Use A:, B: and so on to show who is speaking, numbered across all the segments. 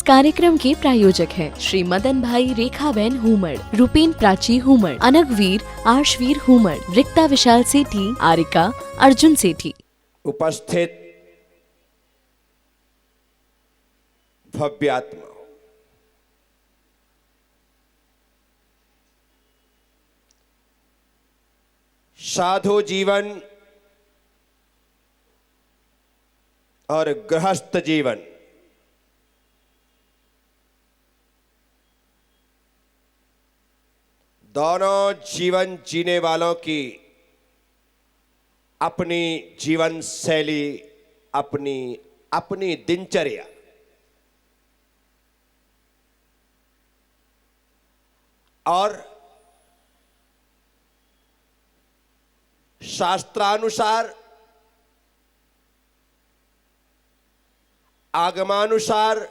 A: कार्यक्रम के प्रायोजक हैं श्री मदन भाई रेखाबेन हुमड़, रूपेन प्राची हुमड़, अनगवीर आर्शवीर हुमड़, रिक्ता विशाल सेठी, आरिका अर्जुन सेठी।
B: उपस्थित भव्यात्मा, साधु जीवन और गृहस्थ जीवन दोनों जीवन जीने वालों की अपनी जीवन शैली, अपनी अपनी दिनचर्या और शास्त्रानुसार, आगमानुसार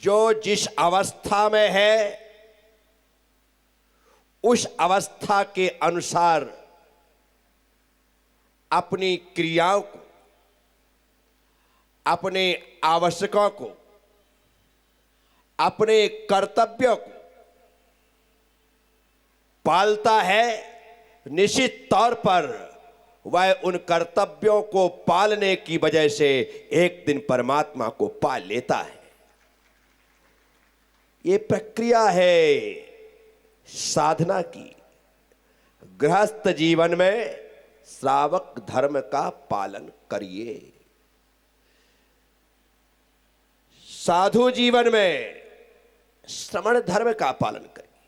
B: जो जिस अवस्था में है उस अवस्था के अनुसार अपनी क्रियाओं को, अपने आवश्यकों को, अपने कर्तव्यों को पालता है। निश्चित तौर पर वह उन कर्तव्यों को पालने की वजह से एक दिन परमात्मा को पा लेता है। ये प्रक्रिया है साधना की। गृहस्थ जीवन में श्रावक धर्म का पालन करिए, साधु जीवन में श्रमण धर्म का पालन करिए।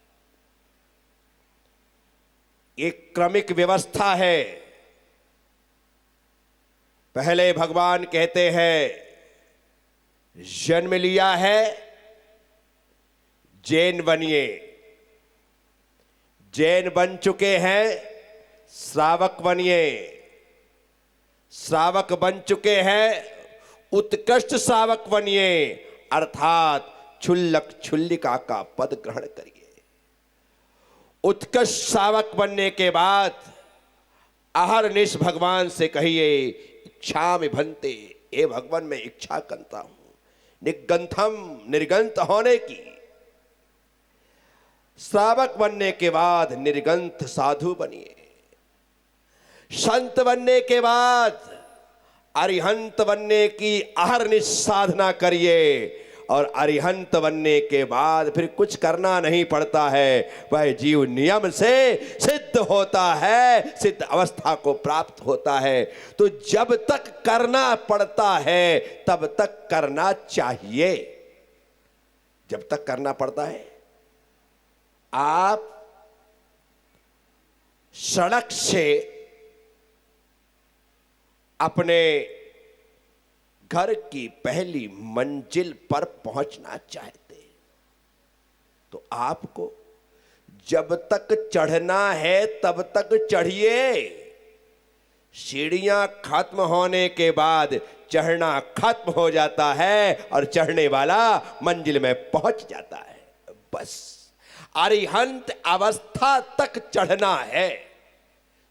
B: एक क्रमिक व्यवस्था है। पहले भगवान कहते हैं जन्म लिया है, जैन बनिए। जैन बन चुके हैं, श्रावक बनिए। श्रावक बन चुके हैं, उत्कृष्ट श्रावक बनिए, अर्थात क्षुल्लक क्षुल्लिका का पद ग्रहण करिए। उत्कृष्ट श्रावक बनने के बाद अहरनिश भगवान से कहिए इच्छा में भंते, ए भगवान मैं इच्छा करता हूं निगंथम निर्गंत होने की। श्रावक बनने के बाद निर्गंथ साधु बनिए। संत बनने के बाद अरिहंत बनने की अहरनिश साधना करिए। और अरिहंत बनने के बाद फिर कुछ करना नहीं पड़ता है, वह जीव नियम से सिद्ध होता है, सिद्ध अवस्था को प्राप्त होता है। तो जब तक करना पड़ता है तब तक करना चाहिए। जब तक करना पड़ता है, आप सड़क से अपने घर की पहली मंजिल पर पहुंचना चाहते हैं तो आपको जब तक चढ़ना है तब तक चढ़िए। सीढ़ियां खत्म होने के बाद चढ़ना खत्म हो जाता है और चढ़ने वाला मंजिल में पहुंच जाता है। बस अरिहंत अवस्था तक चढ़ना है।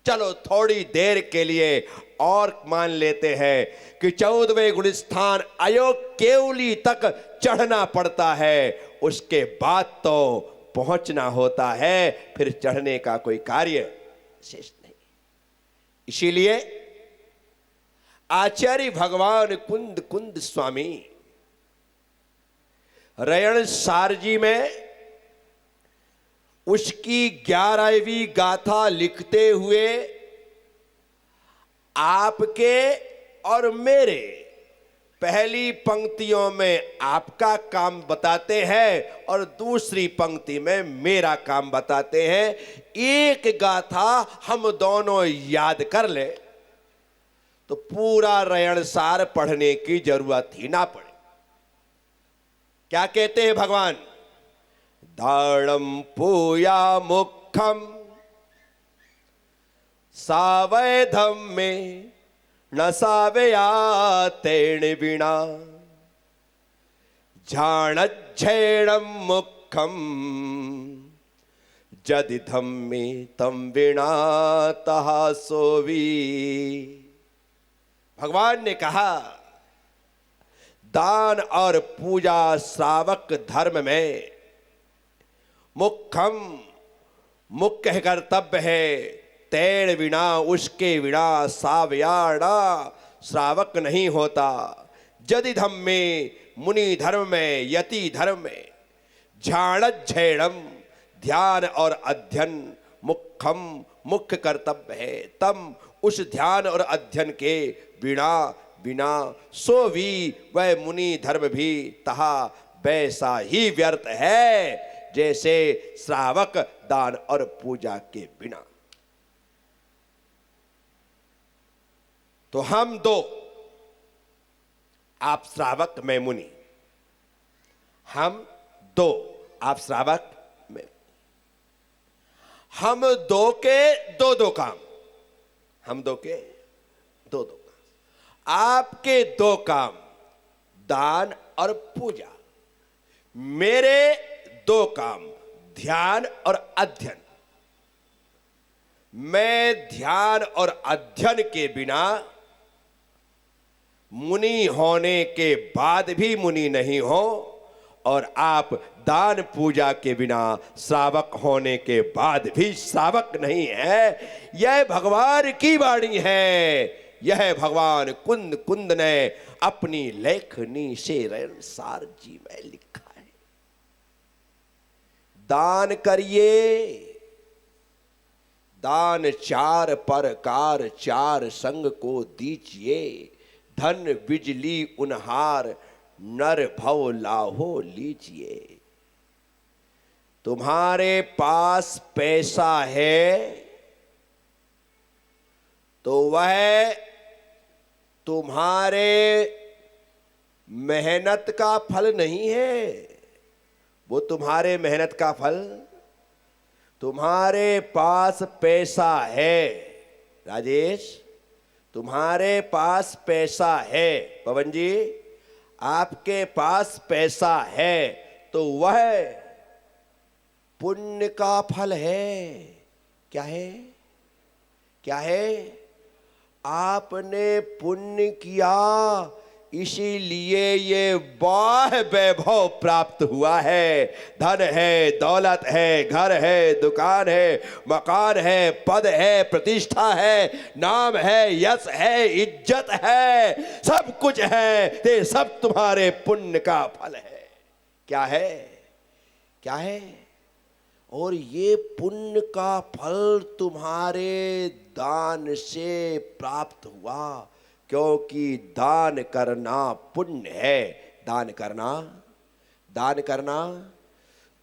B: चलो थोड़ी देर के लिए और मान लेते हैं कि 14वें गुणस्थान अयोग केवली तक चढ़ना पड़ता है, उसके बाद तो पहुंचना होता है, फिर चढ़ने का कोई कार्य शेष नहीं। इसीलिए आचार्य भगवान कुंद कुंद स्वामी रयण सारजी में उसकी 11वीं गाथा लिखते हुए आपके और मेरे पहली पंक्तियों में आपका काम बताते हैं और दूसरी पंक्ति में मेरा काम बताते हैं। एक गाथा हम दोनों याद कर ले तो पूरा रयणसार पढ़ने की जरूरत ही ना पड़े। क्या कहते हैं भगवान? दाणम पूया मुखम सावैधम में न सावया तेण विना झाणज्झेणम मुखम जदि धम्मे तम विना तहा सोवी। भगवान ने कहा दान और पूजा श्रावक धर्म में मुख्य कर्तव्य है। तेण विना उसके विना सावयाणा श्रावक नहीं होता। यदि धर्म में, मुनि धर्म में, यति धर्म में झाणज्झैणम ध्यान और अध्ययन मुख्य कर्तव्य है, तम उस ध्यान और अध्ययन के बिना सो भी वह मुनि धर्म भी तहा वैसा ही व्यर्थ है जैसे श्रावक दान और पूजा के बिना। तो हम दो, आप श्रावक मैं मुनि, हम दो, आप श्रावक मैं, हम दो के दो काम, हम दो के दो काम। आपके दो काम दान और पूजा, मेरे दो काम ध्यान और अध्ययन। मैं ध्यान और अध्ययन के बिना, मुनि होने के बाद भी मुनि नहीं हो, और आप दान पूजा के बिना श्रावक होने के बाद भी श्रावक नहीं है। यह भगवान की वाणी है। यह भगवान कुंद ने अपनी लेखनी से रनसार जी में लिखा है। दान करिए, दान चार प्रकार चार संग को दीजिए। धन बिजली उनहार नर भव लाहो लीजिए। तुम्हारे पास पैसा है तो वह तुम्हारे मेहनत का फल नहीं है, वो तुम्हारे मेहनत का फल। तुम्हारे पास पैसा है राजेश, तुम्हारे पास पैसा है पवन जी, आपके पास पैसा है तो वह पुण्य का फल है। क्या है? क्या है? आपने पुण्य किया, इसीलिए ये बाह्य वैभव प्राप्त हुआ है। धन है, दौलत है, घर है, दुकान है, मकान है, पद है, प्रतिष्ठा है, नाम है, यश है, इज्जत है, सब कुछ है। ये सब तुम्हारे पुण्य का फल है। क्या है? क्या है? और ये पुण्य का फल तुम्हारे दान से प्राप्त हुआ, क्योंकि दान करना पुण्य है। दान करना, दान करना,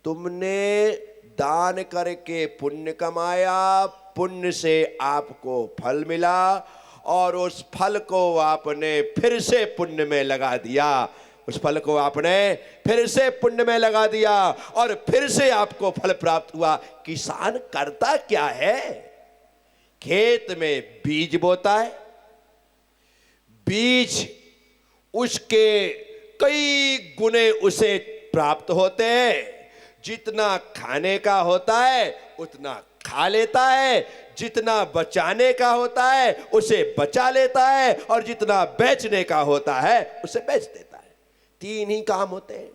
B: तुमने दान करके पुण्य कमाया, पुण्य से आपको फल मिला, और उस फल को आपने फिर से पुण्य में लगा दिया। उस फल को आपने फिर से पुण्य में लगा दिया और फिर से आपको फल प्राप्त हुआ। किसान करता क्या है? खेत में बीज बोता है, बीज उसके कई गुने उसे प्राप्त होते हैं। जितना खाने का होता है उतना खा लेता है, जितना बचाने का होता है उसे बचा लेता है, और जितना बेचने का होता है उसे बेच देता है। तीन ही काम होते हैं,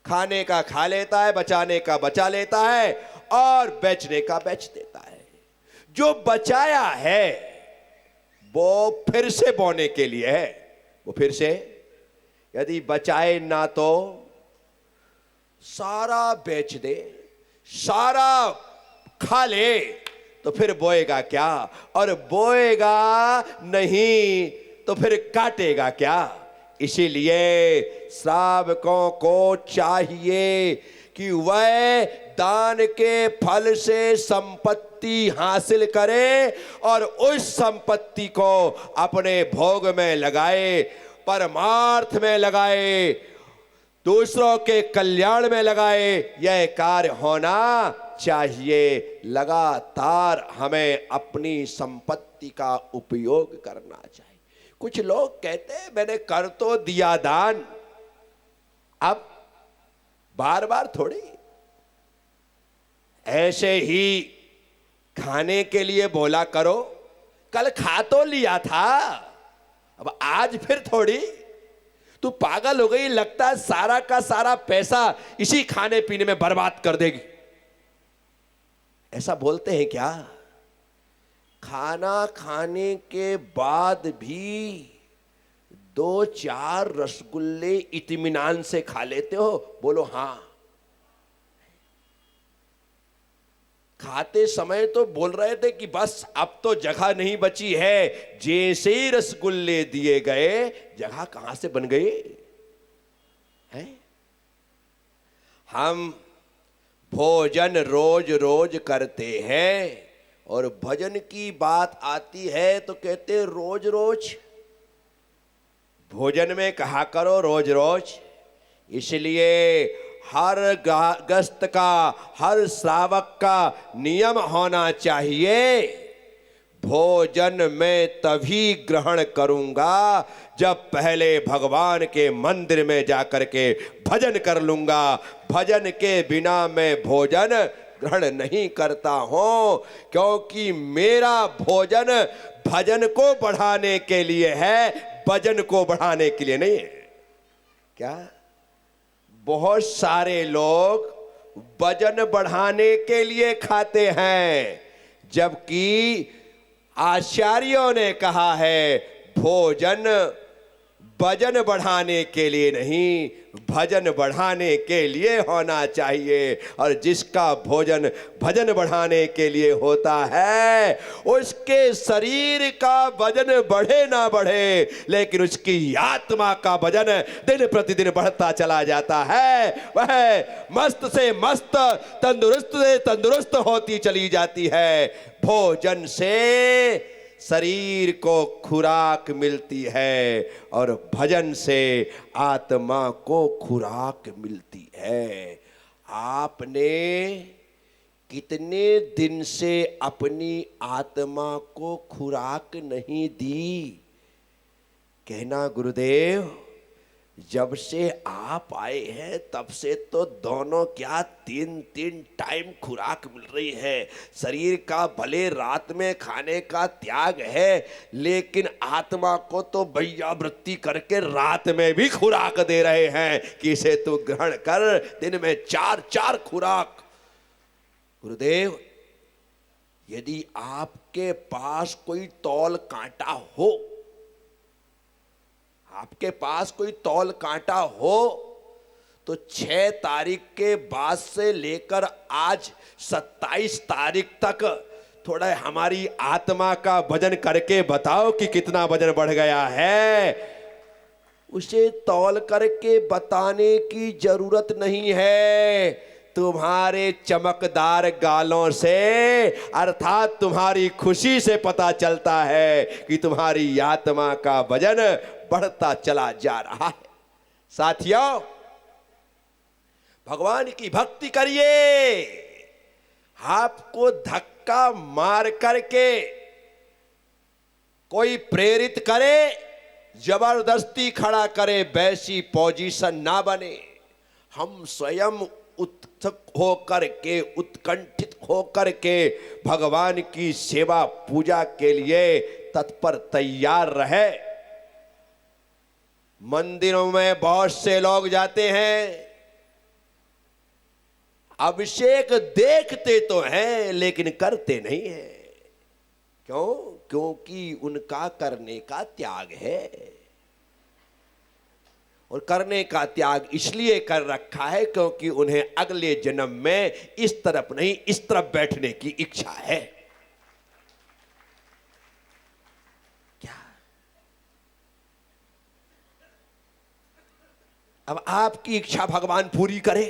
B: खाने का खा लेता है, बचाने का बचा लेता है, और बेचने का बेच देता है। जो बचाया है वो फिर से बोने के लिए है। वो फिर से, यदि बचाए ना तो सारा बेच दे, सारा खा ले, तो फिर बोएगा क्या? और बोएगा नहीं तो फिर काटेगा क्या? इसीलिए श्रावकों को चाहिए कि वह दान के फल से संपत्ति हासिल करे और उस संपत्ति को अपने भोग में लगाए, परमार्थ में लगाए, दूसरों के कल्याण में लगाए। यह कार्य होना चाहिए। लगातार हमें अपनी संपत्ति का उपयोग करना चाहिए। कुछ लोग कहते हैं मैंने कर तो दिया दान, अब बार बार थोड़ी। ऐसे ही खाने के लिए बोला करो, कल खा तो लिया था, अब आज फिर थोड़ी। तू पागल हो गई, लगता है सारा का सारा पैसा इसी खाने पीने में बर्बाद कर देगी। ऐसा बोलते हैं क्या? खाना खाने के बाद भी 2-4 रसगुल्ले इत्मीनान से खा लेते हो? बोलो हाँ। खाते समय तो बोल रहे थे कि बस अब तो जगह नहीं बची है, जैसे ही रसगुल्ले दिए गए जगह कहां से बन गई है? हम भोजन रोज रोज करते हैं और भजन की बात आती है तो कहते हैं रोज रोज। भोजन में कहा करो रोज रोज। इसलिए हर गृहस्थ का, हर श्रावक का नियम होना चाहिए, भोजन मैं तभी ग्रहण करूंगा जब पहले भगवान के मंदिर में जाकर के भजन कर लूंगा। भजन के बिना मैं भोजन ग्रहण नहीं करता हूं, क्योंकि मेरा भोजन भजन को बढ़ाने के लिए है, भजन को बढ़ाने के लिए नहीं है। क्या बहुत सारे लोग वजन बढ़ाने के लिए खाते हैं, जबकि आचार्यों ने कहा है भोजन वजन बढ़ाने के लिए नहीं, भजन बढ़ाने के लिए होना चाहिए। और जिसका भोजन भजन बढ़ाने के लिए होता है, उसके शरीर का वजन बढ़े ना बढ़े, लेकिन उसकी आत्मा का वजन दिन प्रतिदिन बढ़ता चला जाता है। वह मस्त से मस्त, तंदुरुस्त से तंदुरुस्त होती चली जाती है। भोजन से शरीर को खुराक मिलती है और भजन से आत्मा को खुराक मिलती है। आपने कितने दिन से अपनी आत्मा को खुराक नहीं दी? कहना गुरुदेव जब से आप आए हैं तब से तो दोनों क्या 3-3 टाइम खुराक मिल रही है। शरीर का भले रात में खाने का त्याग है, लेकिन आत्मा को तो भैया वृत्ति करके रात में भी खुराक दे रहे हैं कि इसे तू ग्रहण कर, दिन में 4-4 खुराक। गुरुदेव यदि आपके पास कोई तौल कांटा हो, आपके पास कोई तौल कांटा हो, तो 6 तारीख के बाद से लेकर आज 27 तारीख तक थोड़ा हमारी आत्मा का वजन करके बताओ कि कितना वजन बढ़ गया है। उसे तौल करके बताने की जरूरत नहीं है। तुम्हारे चमकदार गालों से, अर्थात तुम्हारी खुशी से पता चलता है कि तुम्हारी आत्मा का वजन बढ़ता चला जा रहा है। साथियों, भगवान की भक्ति करिए। आपको धक्का मार करके कोई प्रेरित करे, जबरदस्ती खड़ा करे, वैसी पोजीशन ना बने। हम स्वयं उत्सुक होकर के, उत्कंठित होकर के भगवान की सेवा पूजा के लिए तत्पर तैयार रहे। मंदिरों में बहुत से लोग जाते हैं, अभिषेक देखते तो हैं लेकिन करते नहीं हैं। क्यों? क्योंकि उनका करने का त्याग है, और करने का त्याग इसलिए कर रखा है क्योंकि उन्हें अगले जन्म में इस तरफ नहीं इस तरफ बैठने की इच्छा है। क्या अब आपकी इच्छा भगवान पूरी करे,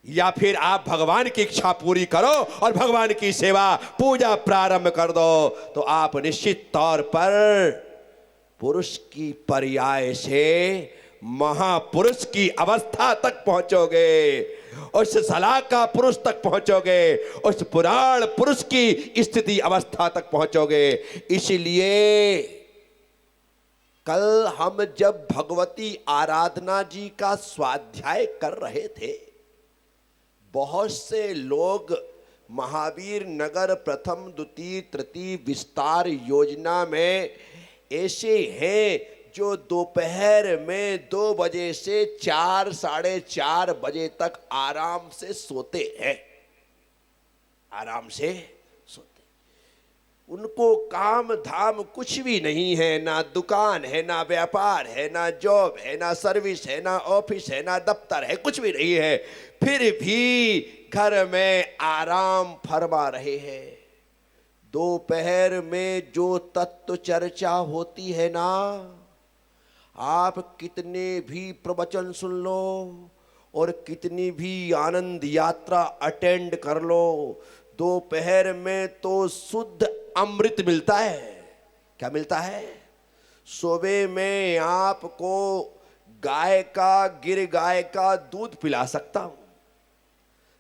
B: या फिर आप भगवान की इच्छा पूरी करो और भगवान की सेवा पूजा प्रारंभ कर दो, तो आप निश्चित तौर पर पुरुष की पर्याय से महापुरुष की अवस्था तक पहुंचोगे, उस सलाह का पुरुष तक पहुंचोगे, उस पुराण पुरुष की स्थिति अवस्था तक पहुंचोगे। इसलिए कल हम जब भगवती आराधना जी का स्वाध्याय कर रहे थे, बहुत से लोग महावीर नगर प्रथम द्वितीय तृतीय विस्तार योजना में ऐसे हैं जो दोपहर में 2 बजे से 4 साढ़े 4 बजे तक आराम से सोते हैं, आराम से सोते, उनको काम धाम कुछ भी नहीं है, ना दुकान है, ना व्यापार है, ना जॉब है, ना सर्विस है, ना ऑफिस है, ना दफ्तर है, कुछ भी नहीं है, फिर भी घर में आराम फरमा रहे हैं। दोपहर में जो तत्व चर्चा होती है ना, आप कितने भी प्रवचन सुन लो और कितनी भी आनंद यात्रा अटेंड कर लो, दोपहर में तो शुद्ध अमृत मिलता है। क्या मिलता है? सुबह में आपको गाय का, गिर गाय का दूध पिला सकता हूं,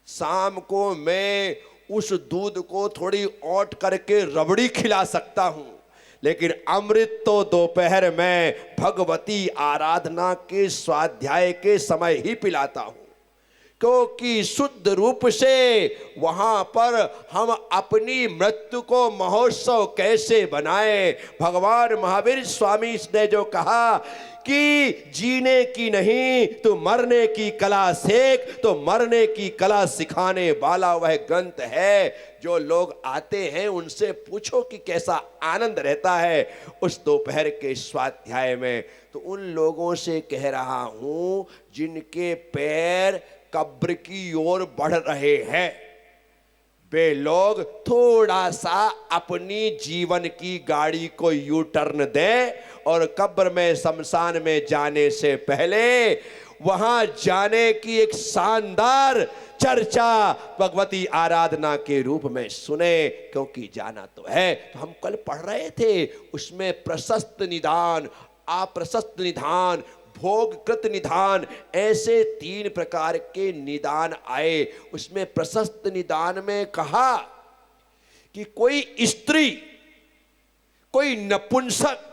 B: शाम को मैं उस दूध को थोड़ी औट करके रबड़ी खिला सकता हूं, लेकिन अमृत तो दोपहर में भगवती आराधना के स्वाध्याय के समय ही पिलाता हूं, क्योंकि शुद्ध रूप से वहां पर हम अपनी मृत्यु को महोत्सव कैसे बनाएं। भगवान महावीर स्वामी ने जो कहा कि जीने की नहीं तो मरने की कला सीख, तो मरने की कला सिखाने वाला वह ग्रंथ है। जो लोग आते हैं उनसे पूछो कि कैसा आनंद रहता है उस दोपहर के स्वाध्याय में। तो उन लोगों से कह रहा हूं जिनके पैर कब्र की ओर बढ़ रहे हैं, वे लोग थोड़ा सा अपनी जीवन की गाड़ी को यू टर्न दें और कब्र में, शमशान में जाने से पहले वहां जाने की एक शानदार चर्चा भगवती आराधना के रूप में सुने, क्योंकि जाना तो है। तो हम कल पढ़ रहे थे, उसमें प्रशस्त निदान, अप्रशस्त निदान, भोगकृत निदान, ऐसे 3 प्रकार के निदान आए। उसमें प्रशस्त निदान में कहा कि कोई स्त्री, कोई नपुंसक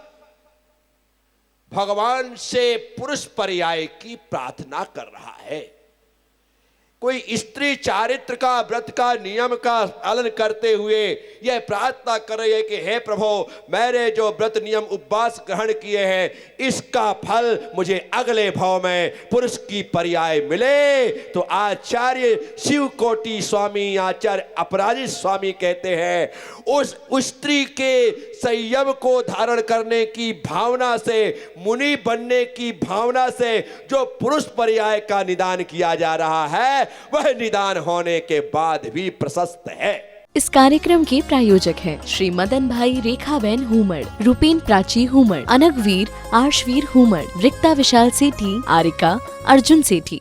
B: भगवान से पुरुष पर्याय की प्रार्थना कर रहा है, कोई स्त्री चारित्र का, व्रत का, नियम का पालन करते हुए यह प्रार्थना कर रही है कि हे प्रभु, मैंने जो व्रत नियम उपवास ग्रहण किए हैं इसका फल मुझे अगले भाव में पुरुष की पर्याय मिले। तो आचार्य शिव कोटि स्वामी, आचार्य अपराजित स्वामी कहते हैं उस स्त्री के संयम को धारण करने की भावना से, मुनि बनने की भावना से जो पुरुष पर्याय का निदान किया जा रहा है वह निदान होने के बाद भी प्रशस्त है।
A: इस कार्यक्रम के प्रायोजक हैं श्री मदन भाई रेखाबेन हुमड़, रूपेन प्राची हुमड़, अनगवीर आर्शवीर हुमड़, रिक्ता विशाल सेठी, आरिका अर्जुन सेठी।